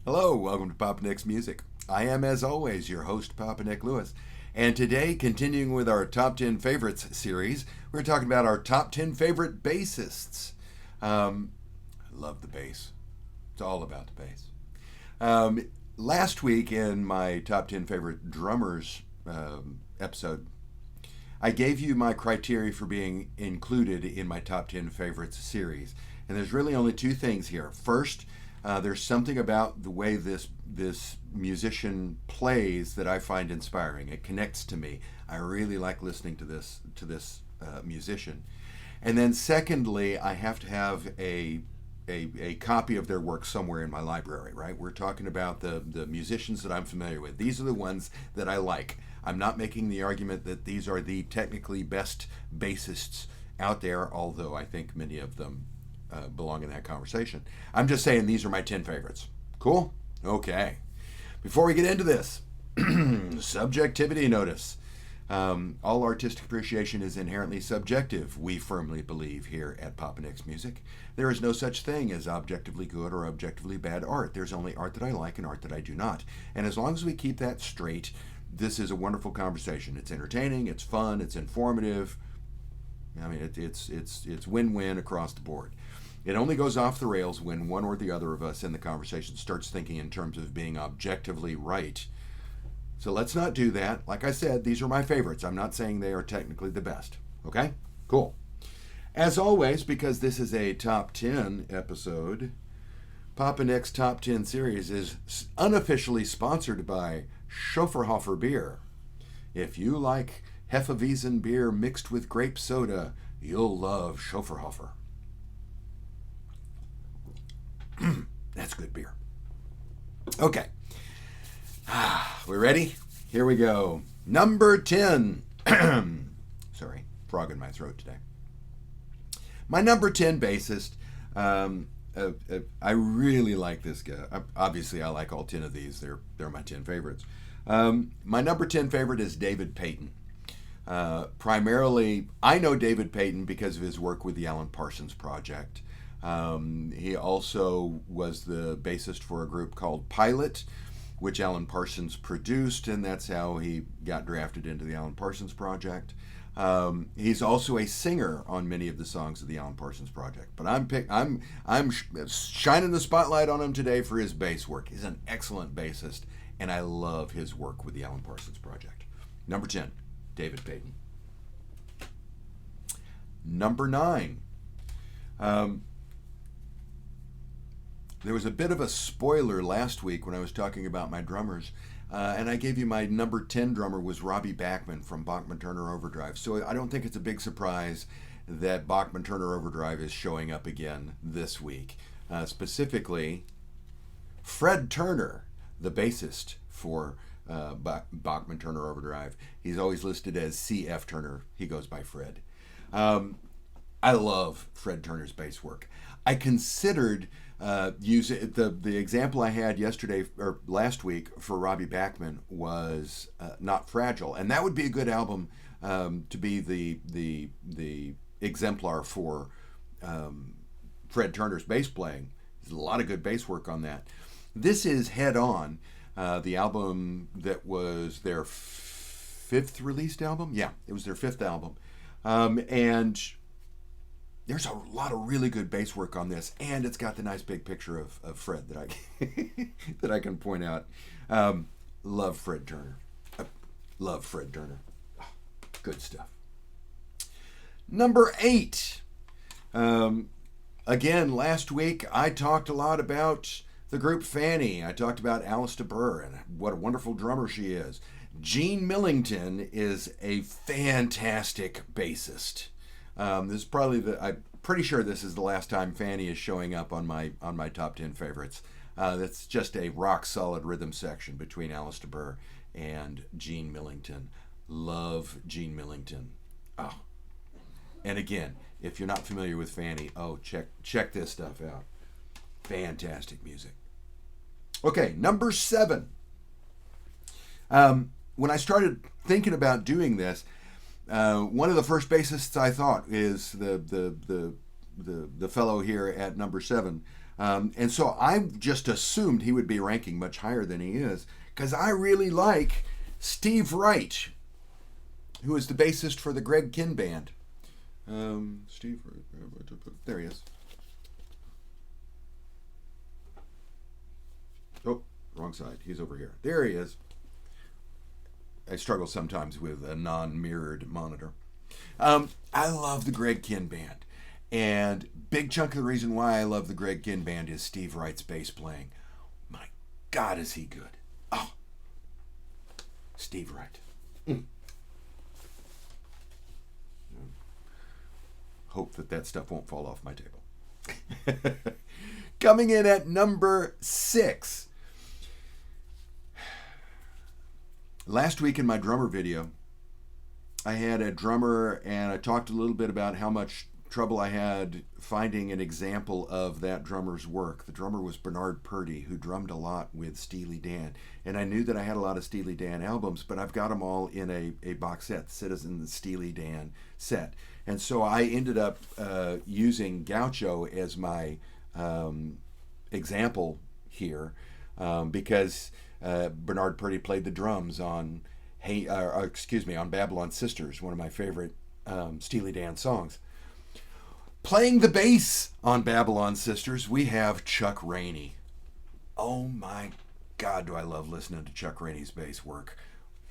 Hello, welcome to Papa Nick's Music. I am, as always, your host, Papa Nick Lewis. And today, continuing with our Top 10 Favorites series, we're talking about our top 10 favorite bassists. I love the bass. It's all about the bass. Last week in my Top 10 Favorite Drummers episode, I gave you my criteria for being included in my Top 10 Favorites series. And there's really only two things here. First, there's something about the way this musician plays that I find inspiring. It connects to me. I really like listening to this musician. And then secondly, I have to have a copy of their work somewhere in my library, right? We're talking about the musicians that I'm familiar with. These are the ones that I like. I'm not making the argument that these are the technically best bassists out there, although I think many of them belong in that conversation. I'm just saying these are my 10 favorites. Cool? Okay. Before we get into this, subjectivity notice. All artistic appreciation is inherently subjective, we firmly believe here at Papa Nick's Music. There is no such thing as objectively good or objectively bad art. There's only art that I like and art that I do not. And as long as we keep that straight, this is a wonderful conversation. It's entertaining, it's fun, it's informative. I mean, it's win-win across the board. It only goes off the rails when one or the other of us in the conversation starts thinking in terms of being objectively right. So let's not do that. Like I said, these are my favorites. I'm not saying they are technically the best. Okay? Cool. As always, because this is a top 10 episode, Papa Nick's Top 10 series is unofficially sponsored by Schofferhofer Beer. If you like Hefeweizen beer mixed with grape soda, you'll love Schofferhofer. That's good beer. Okay. We ready? Here we go. Number 10. Sorry, frog in my throat today. My number 10 bassist. I really like this guy. Obviously, I like all 10 of these. They're my 10 favorites. My number 10 favorite is David Payton. Primarily, I know David Payton because of his work with the Alan Parsons Project. He also was the bassist for a group called Pilot, which Alan Parsons produced, and that's how he got drafted into the Alan Parsons Project. He's also a singer on many of the songs of the Alan Parsons Project. But I'm shining the spotlight on him today for his bass work. He's an excellent bassist, and I love his work with the Alan Parsons Project. Number 10, David Payton. Number 9. There was a bit of a spoiler last week when I was talking about my drummers, and I gave you my number 10 drummer was Robbie Bachman from Bachman-Turner Overdrive. So I don't think it's a big surprise that Bachman-Turner Overdrive is showing up again this week. Specifically, Fred Turner, the bassist for Bachman-Turner Overdrive. He's always listed as C.F. Turner. He goes by Fred. I love Fred Turner's bass work. I considered using the example I had yesterday or last week for Robbie Bachman was Not Fragile, and that would be a good album to be the exemplar for Fred Turner's bass playing. There's a lot of good bass work on that. This is Head On, the album that was their fifth released album. Yeah, it was their fifth album, and there's a lot of really good bass work on this, and it's got the nice big picture of Fred that I that I can point out. Love Fred Turner. Love Fred Turner. Oh, good stuff. Number 8. Again, last week I talked a lot about the group Fanny. I talked about Alice DeBurr and what a wonderful drummer she is. Jean Millington is a fantastic bassist. This is probably I'm pretty sure this is the last time Fanny is showing up on my top 10 favorites. That's just a rock solid rhythm section between Alice DeBurr and Jean Millington. Love Jean Millington. Oh, and again, if you're not familiar with Fanny, check this stuff out. Fantastic music. Okay, number 7. When I started thinking about doing this, one of the first bassists I thought is the fellow here at number 7, And so I just assumed he would be ranking much higher than he is because I really like Steve Wright, who is the bassist for the Greg Kihn Band. Steve, there he is. Oh, wrong side. He's over here. There he is. I struggle sometimes with a non-mirrored monitor. I love the Greg Kihn Band. And big chunk of the reason why I love the Greg Kihn Band is Steve Wright's bass playing. My God, is he good. Oh, Steve Wright. Hope that stuff won't fall off my table. Coming in at number 6. Last week in my drummer video, I had a drummer and I talked a little bit about how much trouble I had finding an example of that drummer's work. The drummer was Bernard Purdie, who drummed a lot with Steely Dan. And I knew that I had a lot of Steely Dan albums, but I've got them all in a box set, Citizen Steely Dan set. And so I ended up using Gaucho as my example here because Bernard Purdie played the drums on on Babylon Sisters, one of my favorite Steely Dan songs. Playing the bass on Babylon Sisters, we have Chuck Rainey. Oh my God, do I love listening to Chuck Rainey's bass work.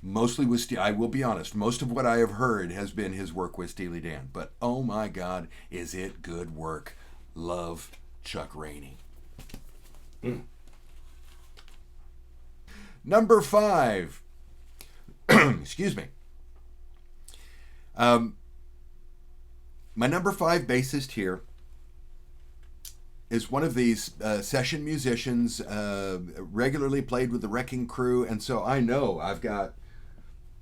Mostly with I will be honest, most of what I have heard has been his work with Steely Dan, but oh my God, is it good work. Love Chuck Rainey. Number 5. Excuse me. My number 5 bassist here is one of these session musicians, regularly played with the Wrecking Crew, and so I know I've got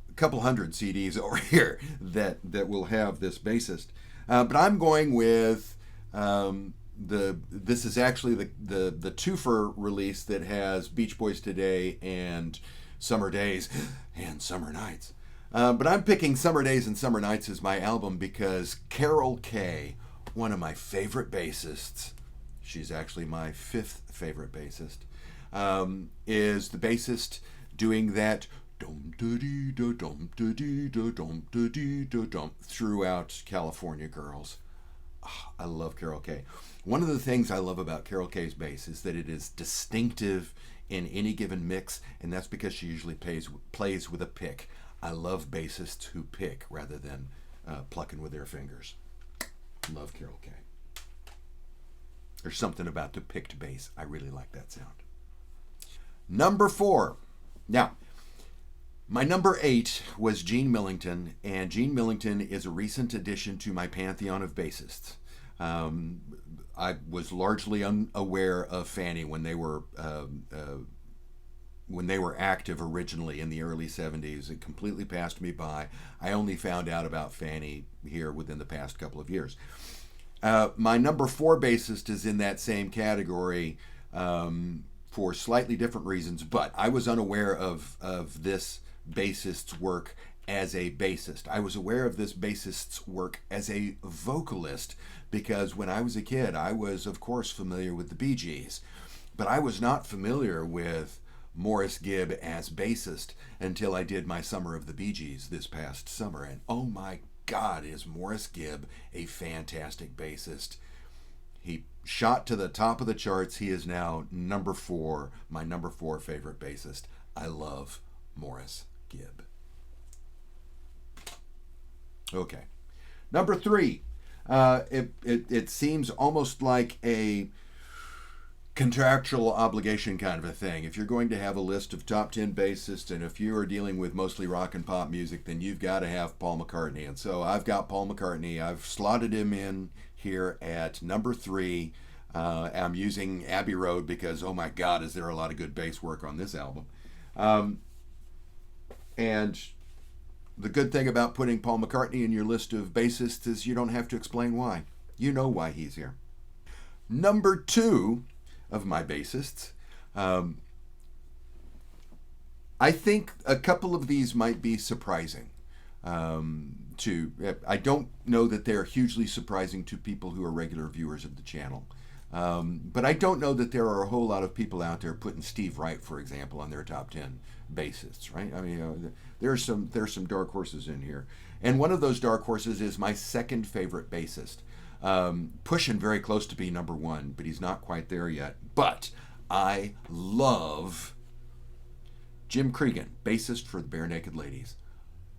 a couple hundred CDs over here that will have this bassist. But I'm going with this is actually the twofer release that has Beach Boys Today and Summer Days and Summer Nights. But I'm picking Summer Days and Summer Nights as my album because Carol Kaye, one of my favorite bassists, she's actually my 5th favorite bassist, is the bassist doing that throughout California Girls. Oh, I love Carol Kaye. One of the things I love about Carol Kaye's bass is that it is distinctive in any given mix, and that's because she usually plays with a pick. I love bassists who pick rather than plucking with their fingers. Love Carol Kaye. There's something about the picked bass. I really like that sound. Number 4. Now, my number 8 was Gene Millington, and Gene Millington is a recent addition to my pantheon of bassists. I was largely unaware of Fanny when they were active originally in the early 70s. It completely passed me by. I only found out about Fanny here within the past couple of years. My number 4 bassist is in that same category for slightly different reasons, but I was unaware of this bassist's work as a bassist. I was aware of this bassist's work as a vocalist because when I was a kid, I was, of course, familiar with the Bee Gees, but I was not familiar with Morris Gibb as bassist until I did my Summer of the Bee Gees this past summer. And oh my God, is Morris Gibb a fantastic bassist. He shot to the top of the charts. He is now number 4, my number 4 favorite bassist. I love Morris Gibb. Okay. Number 3. It seems almost like a contractual obligation kind of a thing. If you're going to have a list of top 10 bassists, and if you are dealing with mostly rock and pop music, then you've got to have Paul McCartney. And so I've got Paul McCartney. I've slotted him in here at number 3. I'm using Abbey Road because, oh my God, is there a lot of good bass work on this album. And the good thing about putting Paul McCartney in your list of bassists is you don't have to explain why. You know why he's here. Number 2 of my bassists. I think a couple of these might be surprising. I don't know that they're hugely surprising to people who are regular viewers of the channel. But I don't know that there are a whole lot of people out there putting Steve Wright, for example, on their top 10 bassists, right? I mean, there's some dark horses in here, and one of those dark horses is my second favorite bassist, pushing very close to be number one, but he's not quite there yet. But I love Jim Cregan, bassist for the Bare Naked Ladies.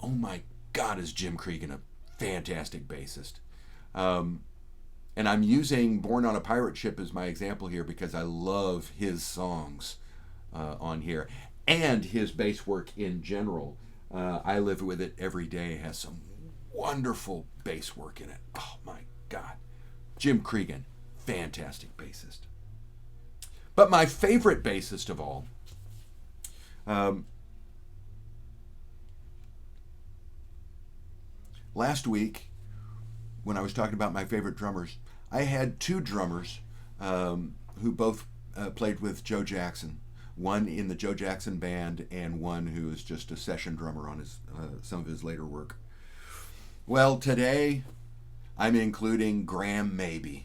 Oh my God, is Jim Cregan a fantastic bassist? And I'm using Born on a Pirate Ship as my example here because I love his songs on here and his bass work in general. I Live With It Every Day has some wonderful bass work in it. Oh my God. Jim Cregan, fantastic bassist. But my favorite bassist of all, last week, when I was talking about my favorite drummers, I had two drummers who both played with Joe Jackson. One in the Joe Jackson band, and one who is just a session drummer on his some of his later work. Well, today I'm including Graham Mabey,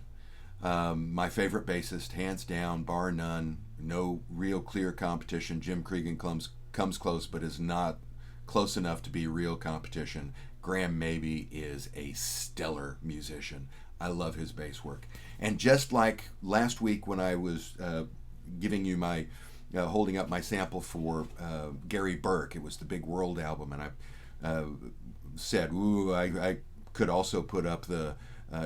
my favorite bassist, hands down, bar none. No real clear competition. Jim Cregan comes close, but is not close enough to be real competition. Graham Mabey is a stellar musician. I love his bass work. And just like last week when I was giving you my holding up my sample for Gary Burke, it was the Big World album, and I said, ooh, I could also put up the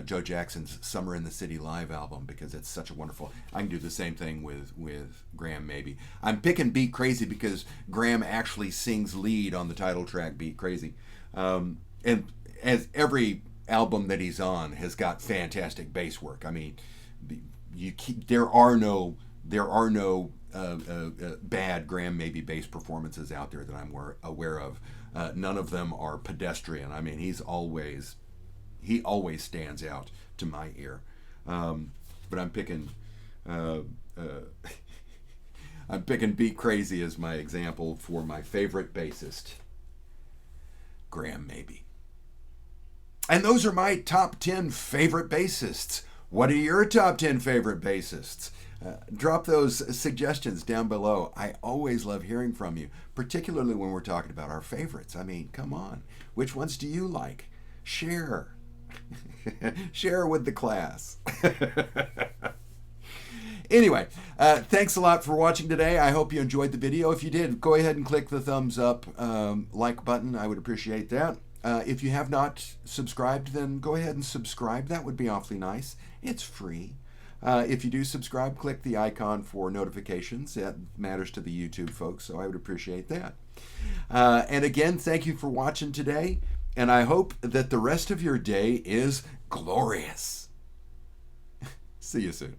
Joe Jackson's Summer in the City live album because it's such a wonderful. I can do the same thing with Graham Mabey. I'm picking Beat Crazy because Graham actually sings lead on the title track, Beat Crazy. And as every album that he's on has got fantastic bass work. I mean, there are no bad Graham Mabey bass performances out there that I'm aware of. None of them are pedestrian. I mean, he always stands out to my ear. But I'm picking Beat Crazy as my example for my favorite bassist, Graham Mabey. And those are my top 10 favorite bassists. What are your top 10 favorite bassists? Drop those suggestions down below. I always love hearing from you, particularly when we're talking about our favorites. I mean, come on. Which ones do you like? Share. Share with the class. Anyway, thanks a lot for watching today. I hope you enjoyed the video. If you did, go ahead and click the thumbs up like button. I would appreciate that. If you have not subscribed, then go ahead and subscribe. That would be awfully nice. It's free. If you do subscribe, click the icon for notifications. That matters to the YouTube folks, so I would appreciate that. And again, thank you for watching today, and I hope that the rest of your day is glorious. See you soon.